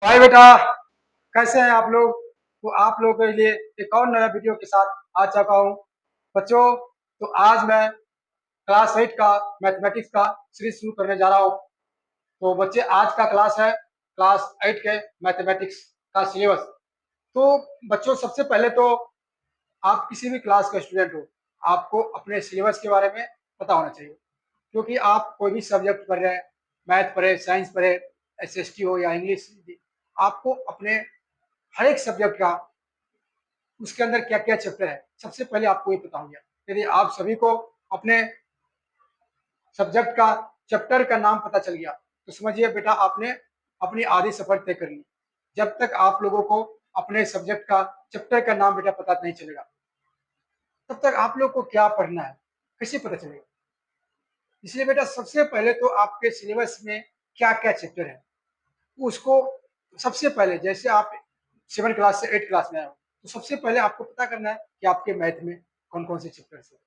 हाय बेटा, कैसे हैं आप लोग? तो आप लोगों के लिए एक और नया वीडियो के साथ आ चुका हूँ। बच्चों, तो आज मैं क्लास 8 का मैथमेटिक्स का सीरीज शुरू करने जा रहा हूँ। तो बच्चे, आज का क्लास है क्लास 8 के मैथमेटिक्स का सिलेबस। तो बच्चों, सबसे पहले तो आप किसी भी क्लास का स्टूडेंट हो, आपको अपने सिलेबस के बारे में पता होना चाहिए। क्योंकि आप कोई भी सब्जेक्ट पढ़ रहे हैं, मैथ पढ़े, साइंस पढ़े, एसएसटी हो या इंग्लिश, आपको अपने हर एक सब्जेक्ट का उसके अंदर क्या क्या चैप्टर है सबसे पहले आपको ये पता होगा। यदि आप सभी को अपने सब्जेक्ट का चैप्टर का नाम पता चल गया तो समझिए बेटा, आपने अपनी आधी सफर तय कर ली। जब तक आप लोगों को अपने सब्जेक्ट का चैप्टर का नाम बेटा पता नहीं चलेगा, तब तक आप लोग को क्या पढ़ना है कैसे पता चलेगा। इसलिए बेटा, सबसे पहले तो आपके सिलेबस में क्या क्या चैप्टर है उसको सबसे पहले, जैसे आप 7 क्लास से 8 क्लास में आए हो, तो सबसे पहले आपको पता करना है कि आपके मैथ में कौन कौन से चैप्टर है,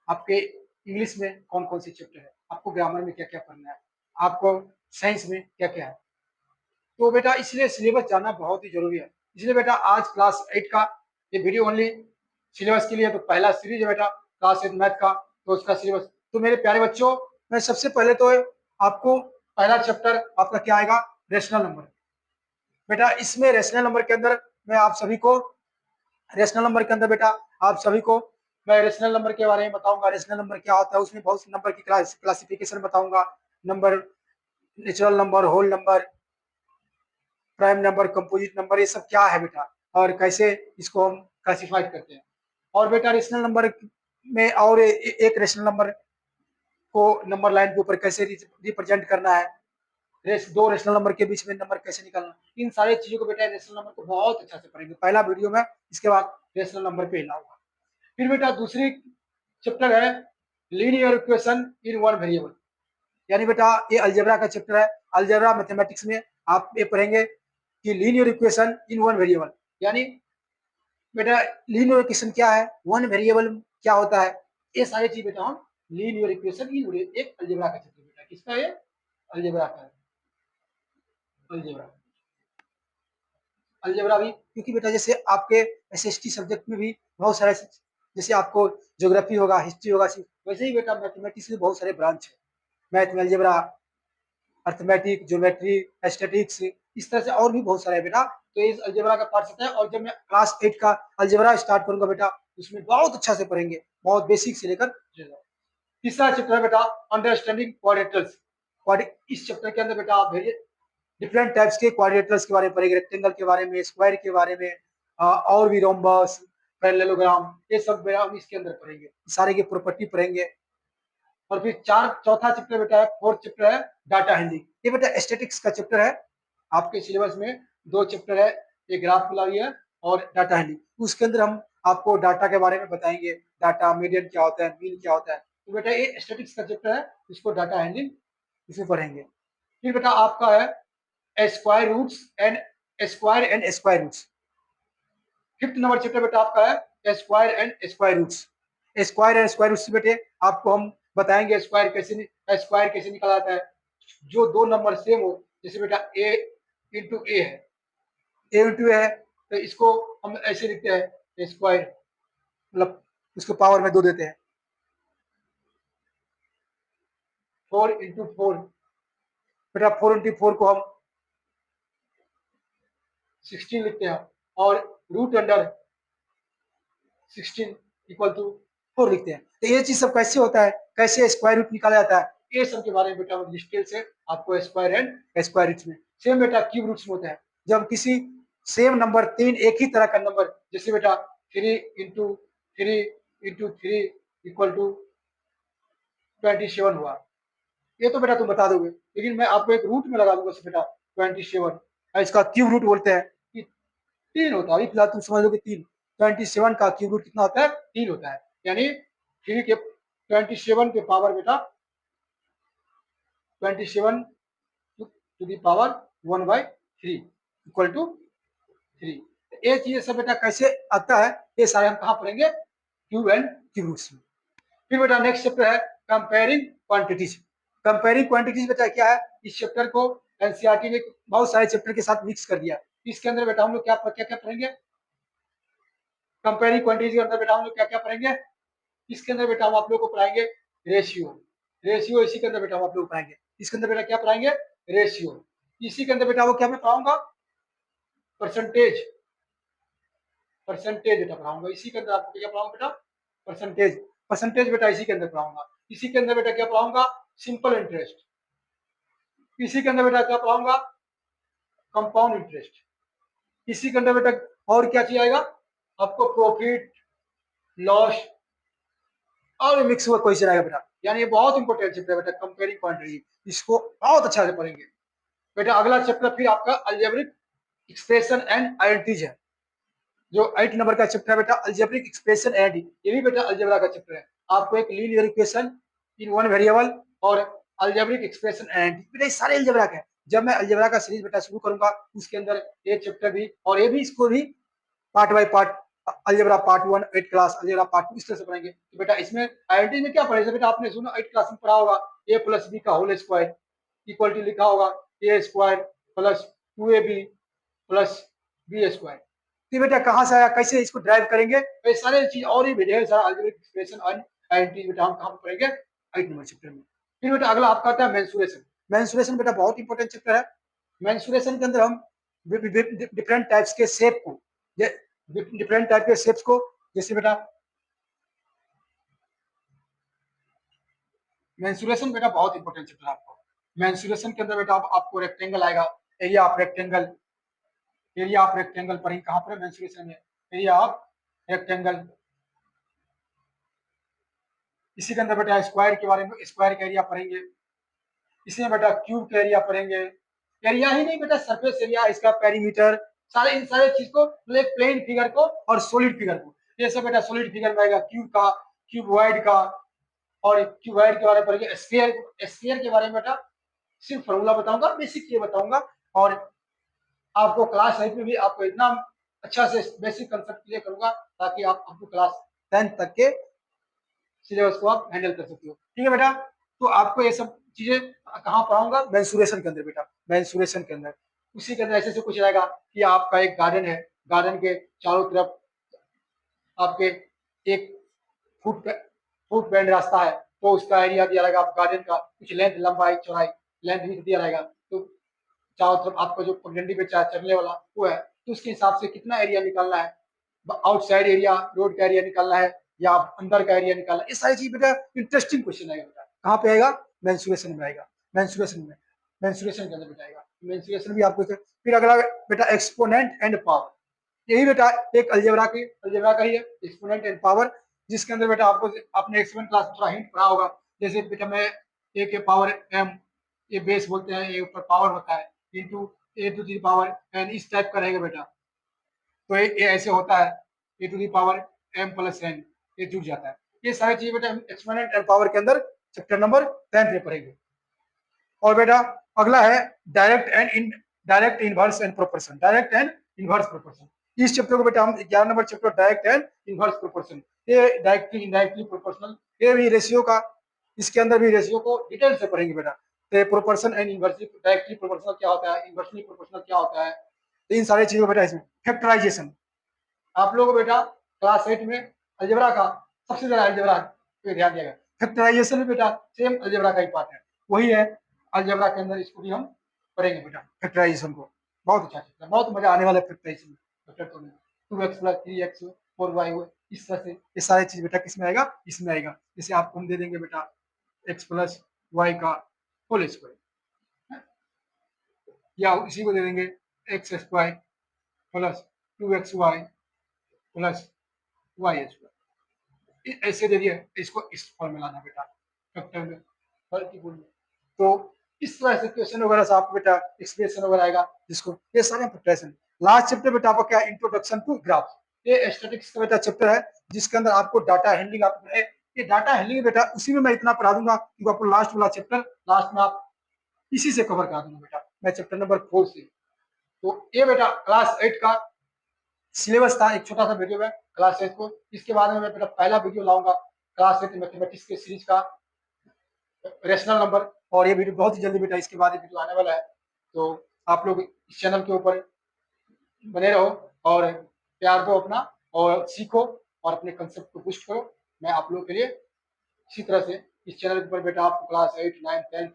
आपके इंग्लिश में कौन कौन से चैप्टर है, आपको ग्रामर में क्या क्या पढ़ना है, आपको साइंस में क्या क्या है। तो बेटा, इसलिए सिलेबस जानना बहुत ही जरूरी है। इसलिए बेटा, आज क्लास 8 का ये वीडियो ओनली सिलेबस के लिए, तो पहला सीरीज है बेटा क्लास 8 मैथ का, तो उसका सिलेबस। तो मेरे प्यारे बच्चों, मैं सबसे पहले तो आपको पहला चैप्टर आपका क्या आएगा, रेशनल नंबर। बेटा, इसमें रेशनल नंबर के अंदर मैं आप सभी को रेशनल नंबर के अंदर बेटा आप सभी को मैं रेशनल नंबर के बारे में बताऊंगा। रेशनल नंबर क्या होता है, उसमें बहुत से नंबर की क्लासिफिकेशन बताऊंगा। Number, natural number, whole number, prime number, composite number, ये सब क्या है बेटा, और कैसे इसको हम क्लासिफाइड करते हैं। और बेटा, रेशनल नंबर में और एक रेशनल नंबर को नंबर लाइन के ऊपर कैसे रिप्रेजेंट करना है, दो रेशनल नंबर के बीच में नंबर कैसे निकालना, इन सारी चीजों को बेटा रेशनल नंबर को बहुत अच्छा से पढ़ेंगे पहला वीडियो में। इसके बाद रेशनल नंबर पे लाऊंगा। फिर बेटा दूसरी चैप्टर है linear equation in one variable. यानी बेटा ये अलजेब्रा का चैप्टर है। अलजेब्रा मैथमेटिक्स में आप ये पढ़ेंगे कि linear equation in one variable, यानी बेटा लीनियर इक्वेशन क्या है, वन वेरिएबल क्या होता है, ये सारी चीज बेटा हम लीनियर इक्वेशन इन एक अलजेब्रा का चैप्टर बेटा किसका है, अलजेब्रा का है। अलजेब्रा, अलजेब्रा भी क्योंकि बेटा जैसे आपके एसएसटी सब्जेक्ट में भी बहुत सारे, जैसे आपको ज्योग्राफी होगा, हिस्ट्री होगा, वैसे ही बेटा मैथमेटिक्स में बहुत सारे ब्रांच है। मैथ में अलजेब्रा, अर्थमेटिक, ज्योमेट्री, एस्थेटिक्स, इस तरह से और भी बहुत सारे है बेटा। तो इस अलजेब्रा का पार्ट होता है। और जब मैं क्लास 8 का अलजेब्रा स्टार्ट करूंगा बेटा, उसमें बहुत अच्छा से पढ़ेंगे, बहुत बेसिक से लेकर। तीसरा चैप्टर है बेटा अंडरस्टैंडिंग क्वाड्रेटर्स। इस चैप्टर के अंदर बेटा आप डिफरेंट टाइप्स के क्वाड्रेटर्स के बारे में पढ़ेंगे, रेक्टेंगल के बारे में, स्क्वायर के बारे में, और भी रोम्बस, पैरेललोग्राम, ये सब बेटा हम इसके अंदर पढ़ेंगे, सारे की प्रॉपर्टी पढ़ेंगे। और फिर चौथा चैप्टर बेटा है, फोर्थ चैप्टर है डाटा हैंडलिंग। ये बेटा स्टैटिक्स का चैप्टर है। आपके सिलेबस में दो चैप्टर है, एक ग्राफिकल है और डाटा हैंडलिंग। उसके अंदर हम आपको डाटा के बारे में बताएंगे, डाटा मीडियन क्या होता है, मीन क्या होता है। तो बेटा ये स्टैटिक्स का चैप्टर है, इसको डाटा हैंडलिंग इसमें पढ़ेंगे। फिर बेटा आपका है square roots and square roots. Fifth number chapter बेटा आपका है square and square roots. Square and square roots बेटे आपको हम बताएंगे स्क्वायर कैसे निकाला जाता है। जो दो नंबर सेम हो, जैसे बेटा ए इंटू ए है, ए इंटू ए है, तो इसको हम ऐसे लिखते हैं स्क्वायर, मतलब उसको पावर में दो देते हैं। 4 इंटू 4, बेटा 4 इंटू 4 को हम 16 लिखते हैं, और रूट अंडर 16 इक्वल टू 4 लिखते हैं। तो ये चीज सब कैसे होता है, कैसे स्क्वायर रूट निकाला जाता है, ये सब के बारे में बेटा डिटेल से आपको स्क्वायर एंड स्क्वायर रूट्स में। सेम बेटा क्यूब रूट्स में होता है, जब किसी सेम नंबर, तीन एक ही तरह का नंबर, जैसे बेटा 3 इंटू 3 इक्वल टू 27 हुआ। ये तो बेटा तुम बता दोगे, लेकिन मैं आपको एक रूट में लगा दूंगा बेटा 27, इसका क्यूब रूट बोलते हैं कि 3 होता है। अभी फिलहाल तुम समझ लो कि 3, 27 का क्यूब रूट कितना होता है, 3 होता है। यानी 3 के 27 के पावर बेटा 27 to the power 1/3 equal to 3। ये चीज सब बेटा कैसे आता है, ये सारे हम कहाँ पढ़ेंगे, क्यूब एंड क्यूब रूट्स में। फिर बेटा नेक्स्ट चैप्टर है कंपेयरिंग क्वांटिटीज। कंपेयरिंग क्वांटिटीज बेटा क्या है, इस चैप्टर को एनसीईआरटी ने बहुत सारे चैप्टर के साथ मिक्स कर दिया। इसके अंदर बेटा हम लोग क्या क्या क्या पढ़ेंगे, कंपेयरिंग क्वांटिटीज के अंदर बेटा हम लोग क्या क्या पढ़ेंगे, इसके अंदर बेटा हम आप लोग को पढ़ाएंगे रेशियो। रेशियो इसी के अंदर बेटा हम आप लोग पढ़ाएंगे। इसके अंदर बेटा क्या पढ़ाएंगे, रेशियो। इसी के अंदर बेटा वो क्या मैं पढ़ाऊंगा, परसेंटेज। परसेंटेज बेटा पढ़ाऊंगा इसी के अंदर। आपको क्या पढ़ाऊंगा बेटा, परसेंटेज। परसेंटेज बेटा इसी के अंदर पढ़ाऊंगा। इसी के अंदर बेटा क्या पढ़ाऊंगा, सिंपल इंटरेस्ट। इसी के अंदर बेटा क्या पढ़ाऊंगा, कंपाउंड इंटरेस्ट। इसी के अंदर बेटा और क्या चीज आएगा आपको, प्रॉफिट लॉस और मिक्स हुआ क्वेश्चन आएगा बेटा। यानी ये बहुत इंपॉर्टेंट चैप्टर है बेटा, कंपेयरिंग क्वांटिटी। इसको बहुत अच्छा से पढ़ेंगे बेटा। अगला चैप्टर फिर आपका अलजेब्रिक एक्सप्रेशन एंड आइडेंटिटीज है, जो 8 नंबर का चैप्टर है बेटा, अलजेब्रिक एक्सप्रेशन एंड। ये भी बेटा अलजेब्रा का चैप्टर है। आपको एक linear equation in one variable और अलजेब्रिक एक्सप्रेशन एंड, बेटा ये सारे अलजेब्रा के हैं। जब मैं अलजेब्रा का सीरीज बेटा शुरू करूंगा उसके अंदर ये चैप्टर भी और ये भी, इसको भी part by part, algebra part 1 8 class, algebra part 2 इस तरह से पढ़ेंगे। तो बेटा इसमें आइडेंटिटी में क्या पढ़ेगा बेटा, आपने सुना 8 क्लास में पढ़ा होगा, a प्लस बी का होल स्क्वायर इक्वल टू लिखा होगा a square plus 2ab plus B square. तो बेटा कहाँ से आया, कैसे इसको ड्राइव करेंगे, ये सारे चीज और ही ढेर सारा अलजेब्रिक एक्सप्रेशन और आइडेंटिटी बेटा हम कहाँ पढ़ेंगे, 8 नंबर चैप्टर में। फिर बेटा अगला आपका आता है मेंसुरेशन। मेंसुरेशन बेटा बहुत इंपॉर्टेंट चैप्टर है। मेंसुरेशन के अंदर हम डिफरेंट टाइप्स के शेप को, डिफरेंट टाइप के शेप्स को, जैसे बेटा मेंसुरेशन बेटा बहुत इंपॉर्टेंट चैप्टर है आपको। मेंसुरेशन के अंदर बेटा आपको रेक्टेंगल आएगा, area of rectangle. Area of rectangle पढ़ेंगे कहाँ पर, मेंसुरेशन में, एरिया ऑफ रेक्टेंगल। इसी के अंदर बेटा स्क्वायर के बारे में, स्क्वायर का एरिया पढ़ेंगे। इसमें बेटा क्यूब का एरिया पढ़ेंगे। एरिया ही नहीं बेटा, सरफेस एरिया, इसका पेरीमीटर, सारे इन सारे चीज को, मतलब प्लेन फिगर को और सॉलिड फिगर को। ये सब बेटा सॉलिड फिगर में आएगा, क्यूब का, क्यूबॉइड का, और क्यूबॉइड के बारे में पढ़ेंगे। स्फीयर, स्फीयर के बारे में बेटा सिर्फ फॉर्मूला बताऊंगा, बेसिक ये बताऊंगा। और आपको क्लास 8 में भी आपको इतना अच्छा से बेसिक कंसेप्ट क्लियर करूंगा ताकि आप अपनी क्लास 10 तक के सिलेबस को आप हैंडल कर सकते हो। ठीक है बेटा, तो आपको ये सब चीजें कहाँ पढ़ाऊंगा, मेंसुरेशन के अंदर बेटा, मेंसुरेशन के अंदर। उसी के अंदर ऐसे से कुछ रहेगा कि आपका एक गार्डन है, गार्डन के चारों तरफ आपके एक फुट फुट बैंड रास्ता है, तो उसका एरिया दिया रहेगा आप गार्डन का, कुछ लेंथ, लंबाई, चौड़ाई, लेंथ भी दिया रहेगा। तो चारों तरफ आपका जो पगडंडी पे चलने वाला वो है, तो उसके हिसाब से कितना एरिया निकालना है, आउटसाइड एरिया, रोड का एरिया निकालना है या अंदर का एरिया निकालना है। ये सारी चीज बेटा इंटरेस्टिंग क्वेश्चन आएगा बेटा, कहाँ पे आएगा, मेंसुरेशन में आएगा। मेंसुरेशन में, मेंसुरेशन के अंदर बेटा आएगा। मेंसुरेशन भी आपको। फिर अगला बेटा एक्सपोनेंट एंड पावर। यही बेटा एक अलजेब्रा का ही है, एक्सपोनेंट एंड पावर, जिसके अंदर बेटा आपको आपने एक्सपोनेंट क्लास में थोड़ा हिंट पढ़ा होगा। जैसे बेटा मैं ए के पावर एम, ये बेस बोलते हैं, ये ऊपर पावर होता है, into a to the power n, इस टाइप का रहेगा बेटा। तो ये ऐसे होता है, a to the power m plus n, ये जुड़ जाता है। ये सारी चीजें बेटा एक्सपोनेंट एंड पावर के अंदर चैप्टर नंबर 10 में पढ़ेंगे। और बेटा अगला है direct and in, direct inverse and proportion, direct and inverse proportion. इस चैप्टर को बेटा हम 11 number chapter direct and inverse proportion, ये डायरेक्टली इनडायरेक्टली प्रोपोर्शनल, ये भी रेशियो का, इसके अंदर भी रेशियो को डिटेल से पढ़ेंगे बेटा। तो proportion and inversely, directly proportional क्या होता है, इनवर्सली प्रोपोर्शनल क्या होता है, तो इन सारी चीजों बेटा। इसमें फैक्टराइजेशन, आप लोगों को बेटा क्लास 8 में अलजेब्रा का सबसे ज्यादा अलजेब्रा पे ध्यान दिया गया। फैक्टराइजेशन में बेटा सेम अलजेब्रा का ही पार्ट है, वही है अलजेब्रा के अंदर, इसको भी हम पढ़ेंगे बेटा फैक्टराइजेशन को। बहुत अच्छा चीज है, बहुत मजा आने वाला है फैक्टराइजेशन में। 2x प्लस 3x 4y, इस तरह से ये सारी चीज बेटा किसमें आएगा, इसमें आएगा। जैसे आपको हम दे देंगे बेटा x प्लस वाई का होल स्क्वायर, या इसी को दे देंगे X square plus 2xy plus Y square, ऐसे दे दिया, इसको इस फॉर्म में लाना बेटा फैक्टर में, मल्टीपल में। तो इस तरह से क्वेश्चन वगैरह से आपको बेटा एक्सप्रेशन वगैरह आएगा, जिसको ये सारे फैक्टराइजेशन। लास्ट चैप्टर बेटा आपका क्या, इंट्रोडक्शन टू ग्राफ। ये स्टैटिस्टिक्स का बेटा चैप्टर है, जिसके अंदर आपको डाटा हैंडलिंग आपको है। ये डाटा हैंडलिंग बेटा उसी में मैं इतना पढ़ा दूंगा कि आपको लास्ट वाला चैप्टर लास्ट में आप इसी से कवर करा दूंगा बेटा, मैं चैप्टर नंबर 4 से। तो ये बेटा क्लास 8 का सिलेबस था, एक छोटा सा वीडियो में क्लास 8 को। इसके बाद में मैं बेटा पहला वीडियो लाऊंगा क्लास 8 मैथमेटिक्स के सीरीज का, रेशनल नंबर। और ये वीडियो बहुत ही जल्दी बेटा इसके बाद वीडियो आने वाला है। तो आप लोग इस चैनल के ऊपर बने रहो और प्यार दो अपना और सीखो और अपने कंसेप्ट को पुश करो। मैं आप लोगों के लिए इसी तरह से इस चैनल के ऊपर बेटा आपको क्लास 8, 9, 10,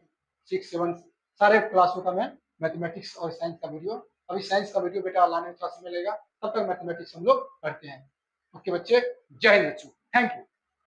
6, 7 सारे क्लासों का मैं मैथमेटिक्स और साइंस का वीडियो, अभी साइंस का वीडियो बेटा लाने में थोड़ा समय लगेगा, तब तक मैथमेटिक्स हम लोग करते हैं। ओके बच्चे, जय हिंद बच्चों, थैंक यू।